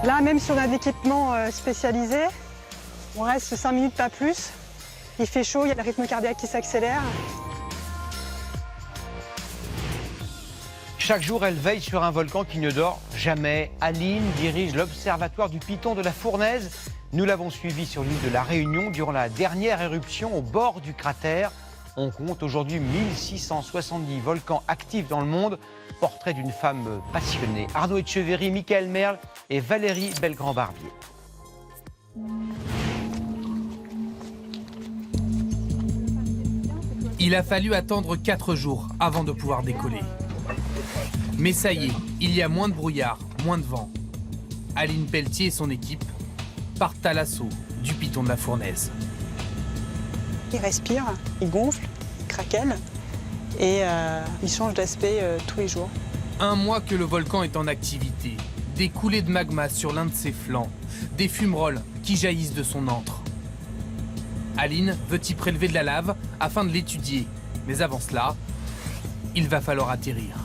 Là, même si on a de l'équipement spécialisé, on reste 5 minutes, pas plus. Il fait chaud, il y a le rythme cardiaque qui s'accélère. Chaque jour, elle veille sur un volcan qui ne dort jamais. Aline dirige l'observatoire du Piton de la Fournaise. Nous l'avons suivi sur l'île de la Réunion durant la dernière éruption au bord du cratère. On compte aujourd'hui 1670 volcans actifs dans le monde. Portrait d'une femme passionnée. Arnaud Etcheverry, Michael Merle et Valérie Belgrand-Barbier. Il a fallu attendre 4 jours avant de pouvoir décoller. Mais ça y est, il y a moins de brouillard, moins de vent. Aline Pelletier et son équipe partent à l'assaut du Piton de la Fournaise. Il respire, il gonfle, il craquelle et il change d'aspect tous les jours. 1 mois que le volcan est en activité. Des coulées de magma sur l'un de ses flancs. Des fumerolles qui jaillissent de son antre. Aline veut y prélever de la lave afin de l'étudier. Mais avant cela, il va falloir atterrir.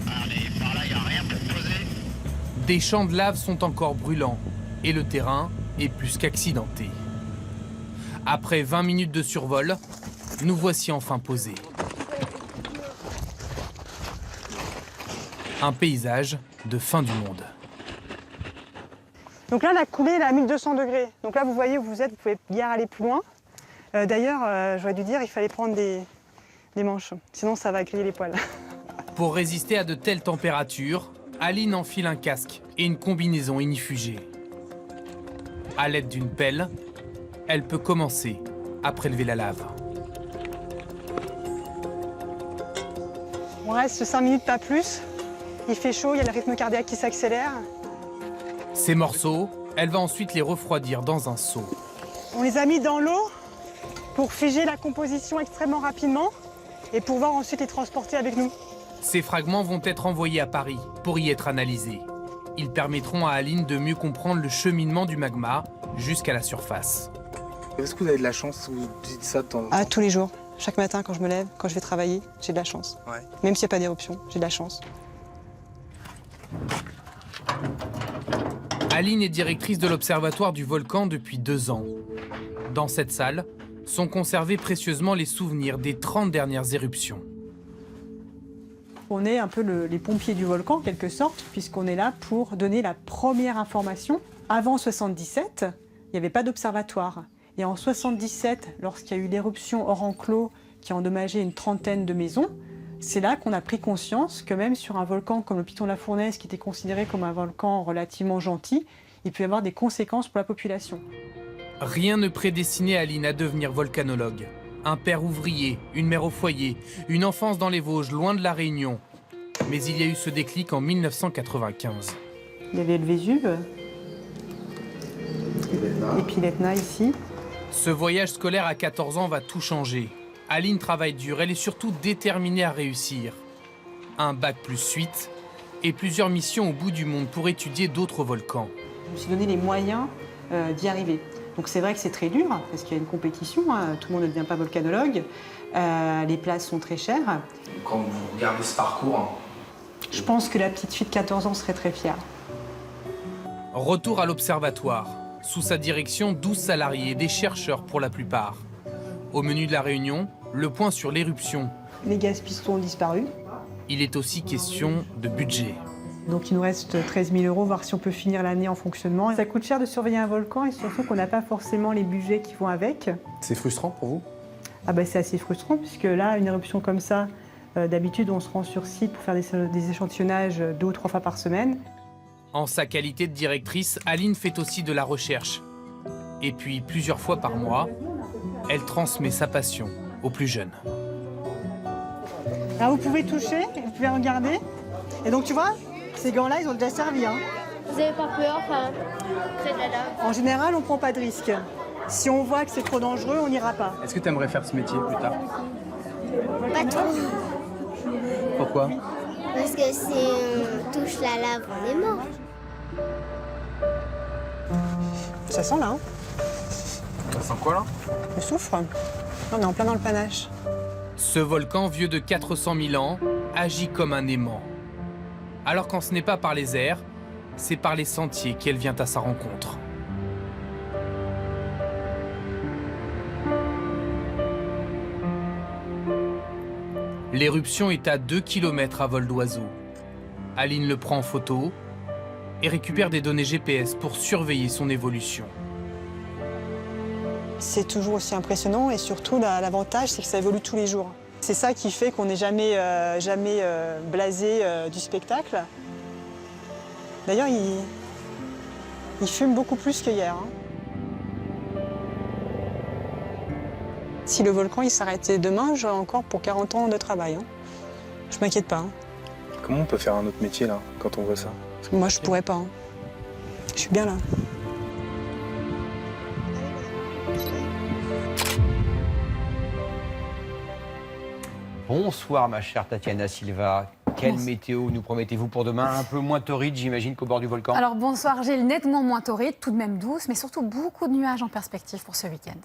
Allez, par là, y a rien pour poser. Des champs de lave sont encore brûlants et le terrain est plus qu'accidenté. Après 20 minutes de survol, nous voici enfin posés. Un paysage de fin du monde. Donc là, la coulée elle est à 1200 degrés. Donc là, vous voyez où vous êtes, vous pouvez bien aller plus loin. D'ailleurs, j'aurais dû dire, il fallait prendre des manches. Sinon, ça va griller les poils. Pour résister à de telles températures, Aline enfile un casque et une combinaison inifugée. À l'aide d'une pelle, elle peut commencer à prélever la lave. On reste 5 minutes, pas plus. Il fait chaud, il y a le rythme cardiaque qui s'accélère. Ces morceaux, elle va ensuite les refroidir dans un seau. On les a mis dans l'eau pour figer la composition extrêmement rapidement et pouvoir ensuite les transporter avec nous. Ces fragments vont être envoyés à Paris pour y être analysés. Ils permettront à Aline de mieux comprendre le cheminement du magma jusqu'à la surface. Est-ce que vous avez de la chance, vous dites ça de temps en temps? Tous les jours. Chaque matin, quand je me lève, quand je vais travailler, j'ai de la chance. Ouais. Même s'il n'y a pas d'éruption, j'ai de la chance. Aline est directrice de l'Observatoire du volcan depuis 2 ans. Dans cette salle, sont conservés précieusement les souvenirs des 30 dernières éruptions. On est un peu les pompiers du volcan, en quelque sorte, puisqu'on est là pour donner la première information. Avant 77, il n'y avait pas d'observatoire. Et en 77, lorsqu'il y a eu l'éruption hors enclos qui a endommagé une 30aine de maisons, c'est là qu'on a pris conscience que même sur un volcan comme le Piton de la Fournaise, qui était considéré comme un volcan relativement gentil, il peut y avoir des conséquences pour la population. Rien ne prédestinait Aline à devenir volcanologue. Un père ouvrier, une mère au foyer, une enfance dans les Vosges, loin de la Réunion. Mais il y a eu ce déclic en 1995. Il y avait le Vésuve, et puis l'Etna ici. Ce voyage scolaire à 14 ans va tout changer. Aline travaille dur, elle est surtout déterminée à réussir. Un bac+8 et plusieurs missions au bout du monde pour étudier d'autres volcans. Je me suis donné les moyens d'y arriver. Donc c'est vrai que c'est très dur, parce qu'il y a une compétition, hein. Tout le monde ne devient pas volcanologue, les places sont très chères. Quand vous regardez ce parcours... Je pense que la petite fille de 14 ans serait très fière. Retour à l'observatoire. Sous sa direction, 12 salariés, des chercheurs pour la plupart. Au menu de la réunion, le point sur l'éruption. Les gaz pistons ont disparu. Il est aussi question de budget. Donc il nous reste 13 000 €, voir si on peut finir l'année en fonctionnement. Ça coûte cher de surveiller un volcan et surtout qu'on n'a pas forcément les budgets qui vont avec. C'est frustrant pour vous? C'est assez frustrant puisque là, une éruption comme ça, d'habitude on se rend sur site pour faire des échantillonnages 2 ou 3 fois par semaine. En sa qualité de directrice, Aline fait aussi de la recherche. Et puis, plusieurs fois par mois, elle transmet sa passion aux plus jeunes. Alors vous pouvez toucher, vous pouvez regarder. Et donc tu vois, ces gants-là, ils ont déjà servi. Hein. Vous n'avez pas peur, près de la lave? En général, on ne prend pas de risque. Si on voit que c'est trop dangereux, on n'ira pas. Est-ce que tu aimerais faire ce métier plus tard? Pas trop. Pourquoi? Parce que si on touche la lave, on est mort. Ça sent là, hein? Ça sent quoi là? Le soufre. On est en plein dans le panache. Ce volcan vieux de 400 000 ans agit comme un aimant. Alors quand ce n'est pas par les airs, c'est par les sentiers qu'elle vient à sa rencontre. L'éruption est à 2 km à vol d'oiseau. Aline le prend en photo et récupère des données GPS pour surveiller son évolution. C'est toujours aussi impressionnant et surtout l'avantage c'est que ça évolue tous les jours. C'est ça qui fait qu'on n'est jamais blasé du spectacle. D'ailleurs, il fume beaucoup plus qu'hier. Si le volcan il s'arrêtait demain, j'aurais encore pour 40 ans de travail. Je m'inquiète pas. Comment on peut faire un autre métier là, quand on voit ça? Moi, je pourrais pas. Je suis bien là. Bonsoir ma chère Tatiana Silva. Quelle météo nous promettez-vous pour demain? Un peu moins torride, j'imagine, qu'au bord du volcan. Alors bonsoir Gilles, nettement moins torride, tout de même douce, mais surtout beaucoup de nuages en perspective pour ce week-end.